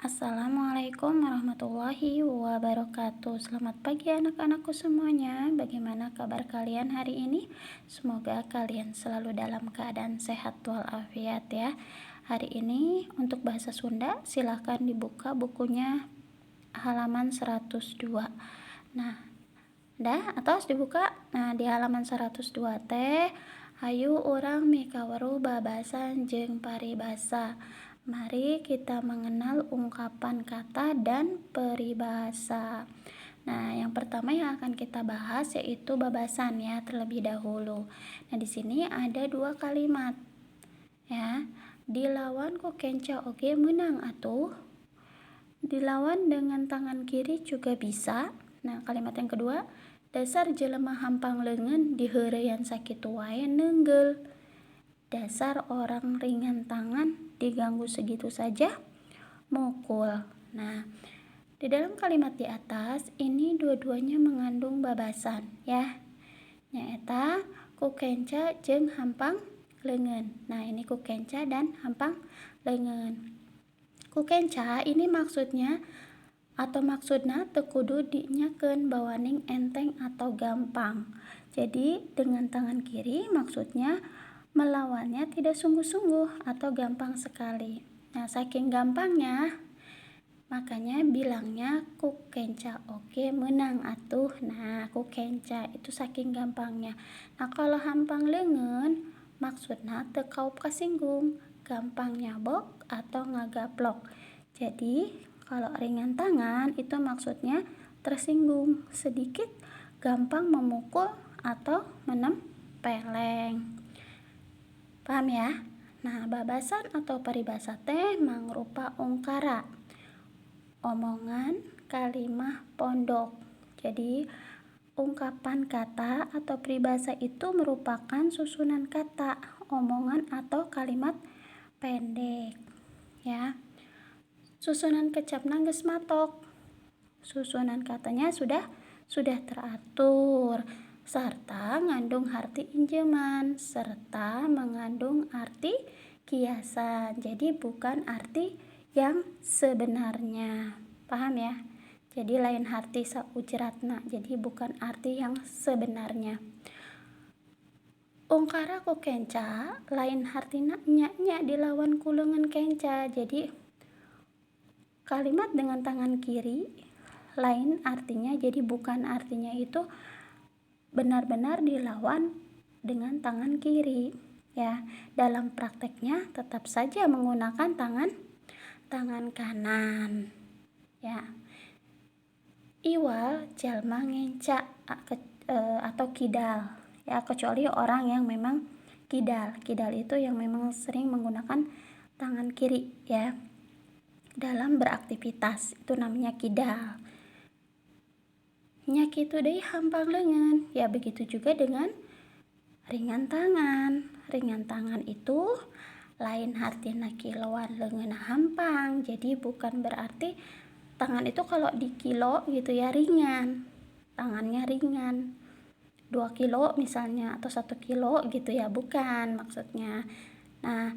Assalamualaikum warahmatullahi wabarakatuh. Selamat pagi anak-anakku semuanya. Bagaimana kabar kalian hari ini? Semoga kalian selalu dalam keadaan sehat walafiat ya. Hari ini untuk bahasa Sunda silahkan dibuka bukunya halaman 102. Nah, atau harus dibuka? Nah, di halaman 102 teh hayu urang mikaweruh babasan jeung paribasa. Mari kita mengenal ungkapan kata dan peribahasa. Nah, yang pertama yang akan kita bahas yaitu babasan ya terlebih dahulu. Nah, di sini ada dua kalimat ya. Dilawan ku kenca oge menang atuh. Dilawan dengan tangan kiri juga bisa. Nah, kalimat yang kedua, dasar jelema hampang leungeun diheureyan sakitu wae neunggel. Dasar orang ringan tangan diganggu segitu saja mukul. Nah, di dalam kalimat di atas ini dua-duanya mengandung babasan ya. Nyaeta ku kenca jeung hampang leungeun. Nah, ini ku kenca dan hampang leungeun. Ku kenca ini maksudnya atau maksudna teu kudu dinyakeun bawaning enteng atau gampang. Jadi dengan tangan kiri maksudnya melawannya tidak sungguh-sungguh atau gampang sekali. Nah, saking gampangnya makanya bilangnya ku kenca oke menang atuh. Nah, ku kenca itu saking gampangnya. Nah, kalau hampang leungeun maksudna teu kaup kasinggung, gampang nyabok atau ngagaplok. Jadi kalau ringan tangan itu maksudnya tersinggung sedikit, gampang memukul atau menempeleng. Paham ya? Nah, babasan atau paribasa teh mangrupa ungkara, omongan, kalimah pondok. Jadi, ungkapan kata atau peribahasa itu merupakan susunan kata, omongan atau kalimat pendek. Ya. Susunan kecapna geus matok. Susunan katanya sudah teratur serta mengandung arti injeman serta mengandung arti kiasan. Jadi bukan arti yang sebenarnya. Paham ya? Jadi lain arti saujeratna. Jadi bukan arti yang sebenarnya. Ungkara ku kenca lain artina nya dilawan ku leungeun kenca. Jadi kalimat dengan tangan kiri lain artinya, jadi bukan artinya itu benar-benar dilawan dengan tangan kiri ya. Dalam prakteknya tetap saja menggunakan tangan kanan ya. Iwal jalma ngenca atau kidal ya, kecuali orang yang memang kidal itu yang memang sering menggunakan tangan kiri ya dalam beraktivitas, itu namanya kidal. Nya kitu deui hampang leungeun. Ya begitu juga dengan ringan tangan. Ringan tangan itu lain artina kiloan leungeunna hampang. Jadi bukan berarti tangan itu kalau di kilo gitu ya ringan. Tangannya ringan. 2 kilo misalnya atau 1 kilo gitu ya, bukan maksudnya. Nah,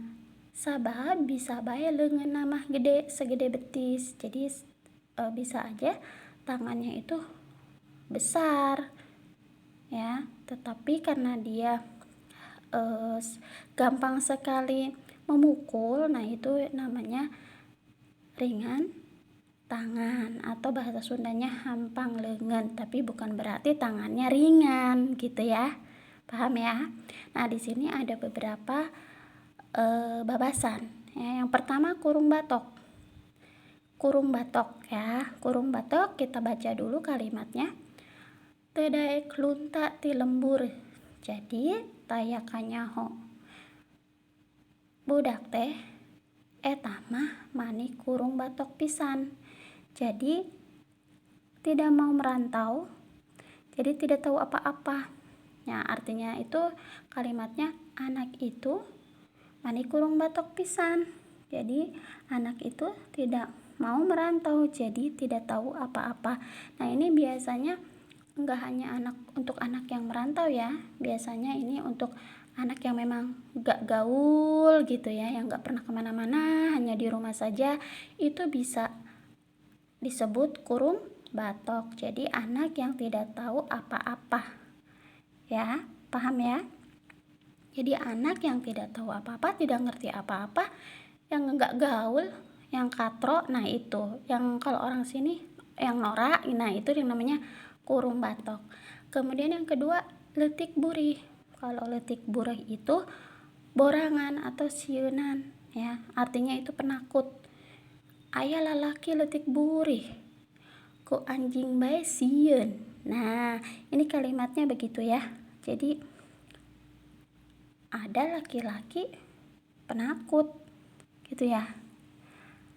sabab bisa bae leungeunna mah gede segede betis. Jadi bisa aja tangannya itu besar ya, tetapi karena dia gampang sekali memukul, nah itu namanya ringan tangan atau bahasa Sundanya hampang leungeun, tapi bukan berarti tangannya ringan gitu ya. Paham ya? Nah, di sini ada beberapa babasan ya. Yang pertama kurung batok. Kurung batok ya. Kurung batok kita baca dulu kalimatnya. Teu daek lunta ti lembur, jadi taya kanyaho. Budak teh eta mah mani kurung batok pisan. Jadi tidak mau merantau, jadi tidak tahu apa-apa. Ya, artinya itu kalimatnya anak itu mani kurung batok pisan. Jadi anak itu tidak mau merantau, jadi tidak tahu apa-apa. Nah, ini biasanya enggak hanya untuk anak yang merantau ya. Biasanya ini untuk Anak yang memang gak gaul gitu ya, yang gak pernah kemana-mana, hanya di rumah saja, itu bisa disebut kurung batok. Jadi anak yang tidak tahu apa-apa ya, paham ya? Jadi anak yang tidak tahu apa-apa, tidak ngerti apa-apa, yang gak gaul, yang katro, nah itu yang kalau orang sini yang norak, nah itu yang namanya kurung batok. Kemudian yang kedua, letik burih. Kalau letik burih itu borangan atau sieunan ya, artinya itu penakut. Aya lalaki letik burih, ku anjing bae sieun. Nah, ini kalimatnya begitu ya. Jadi ada laki-laki penakut gitu ya.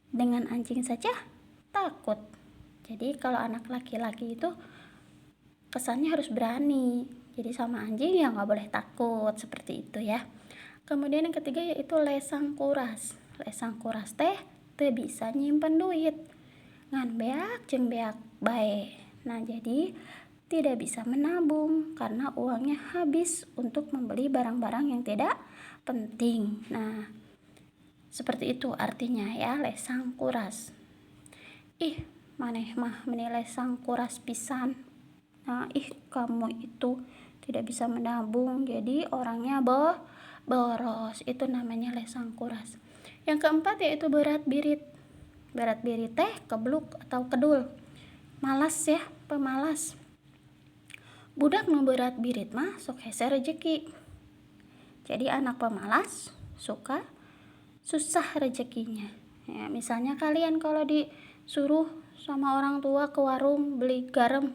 Dengan anjing saja takut. Jadi kalau anak laki-laki itu kesannya harus berani. Jadi sama anjing ya nggak boleh takut, seperti itu ya. Kemudian yang ketiga yaitu lesang kuras. Lesang kuras teh bisa nyimpen duit. Ngan beak jeung beak bae. Nah, jadi tidak bisa menabung karena uangnya habis untuk membeli barang-barang yang tidak penting. Nah, seperti itu artinya ya, lesang kuras. Ih, maneh mah menilai lesang kuras pisan. Nah, kamu itu tidak bisa menabung, jadi orangnya boros. Itu namanya lesang kuras. Yang keempat yaitu berat birit. Berat birit teh kebluk atau kedul. Malas ya, pemalas. Budak nu berat birit mah sok hese rezeki. Jadi anak pemalas suka susah rezekinya. Ya, misalnya kalian kalau disuruh sama orang tua ke warung beli garam,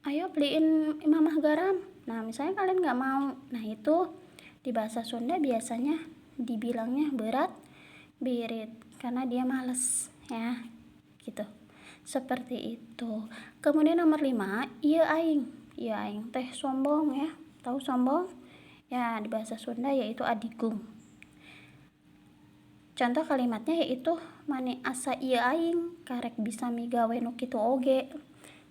ayo beliin mamah garam. Nah, misalnya kalian nggak mau, nah itu di bahasa Sunda biasanya dibilangnya berat birit karena dia males ya, gitu. Seperti itu. Kemudian nomor 5, ieu aing. Ieu aing teh sombong ya. Tahu sombong? Ya, di bahasa Sunda yaitu adigung. Contoh kalimatnya yaitu mane asa ieu aing karek bisa migawe nu kitu oge.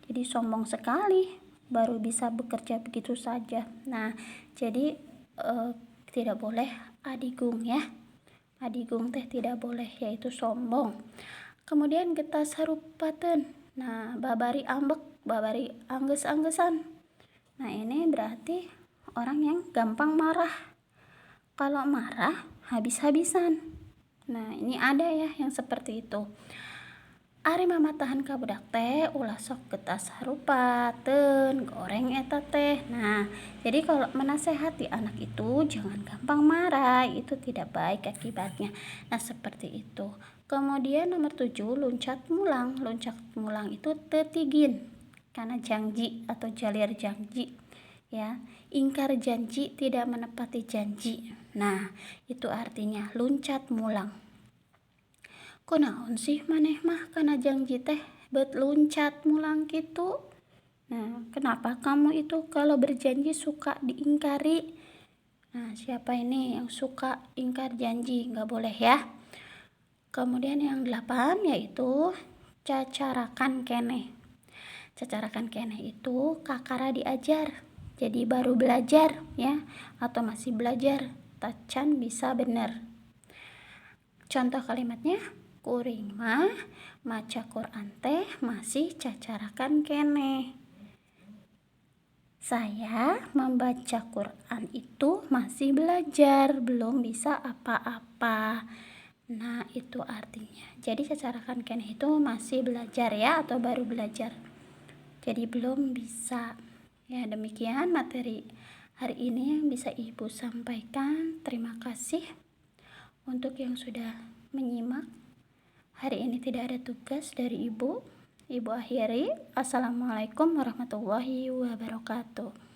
Jadi sombong sekali baru bisa bekerja begitu saja. Nah, jadi tidak boleh adigung ya. Adigung teh tidak boleh, yaitu sombong. Kemudian getas harupateun. Nah, babari ambek, babari angges-anggesan. Nah, ini berarti orang yang gampang marah. Kalau marah habis-habisan. Nah, ini ada ya yang seperti itu. Ari mamatahan ka budak teh ulah sok getas harupateun, goreng eta teh. Nah, jadi kalau menasehati anak itu jangan gampang marah, itu tidak baik akibatnya. Nah, seperti itu. Kemudian nomor 7, luncat mulang. Luncat mulang itu tetigin karena janji atau jalir janji ya. Ingkar janji, tidak menepati janji. Nah, itu artinya luncat mulang. Kunaon sih maneh mah kana janji teh bet luncat mulang gitu. Nah, kenapa kamu itu kalau berjanji suka diingkari? Nah, siapa ini yang suka ingkar janji? Nggak boleh ya. Kemudian yang 8 yaitu cacarakan keneh. Cacarakan keneh itu kakara diajar. Jadi baru belajar ya, atau masih belajar. Tacan bisa bener. Contoh kalimatnya, kuring mah maca Quran teh masih cacarakan keneh. Saya membaca Quran itu masih belajar, belum bisa apa-apa. Nah, itu artinya. Jadi cacarakan keneh itu masih belajar ya, atau baru belajar. Jadi belum bisa. Ya, demikian materi hari ini yang bisa Ibu sampaikan. Terima kasih untuk yang sudah menyimak. Hari ini tidak ada tugas dari Ibu. Ibu akhiri. Assalamualaikum warahmatullahi wabarakatuh.